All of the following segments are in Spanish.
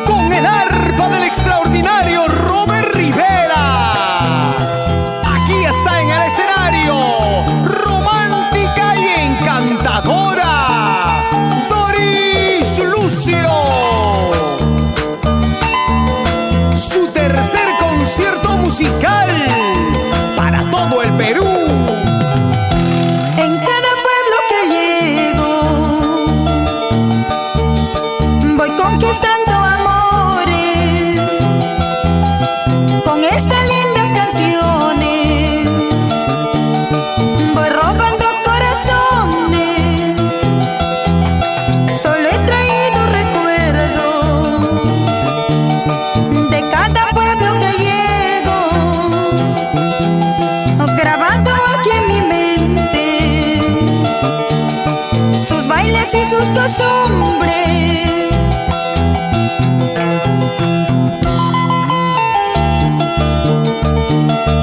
Con el arpa del extraordinario Robert Rivera. Aquí está en el escenario, romántica y encantadora, Doris Lucio. Su tercer concierto musical para todo el Perú. En cada pueblo que llego voy conquistando amores con estas lindas canciones, voy robando corazones. Solo he traído recuerdos de cada pueblo que llego, grabando aquí en mi mente sus bailes y sus costumbres.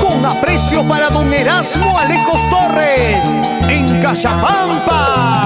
Con aprecio para don Erasmo Alecos Torres, en Cachapampa.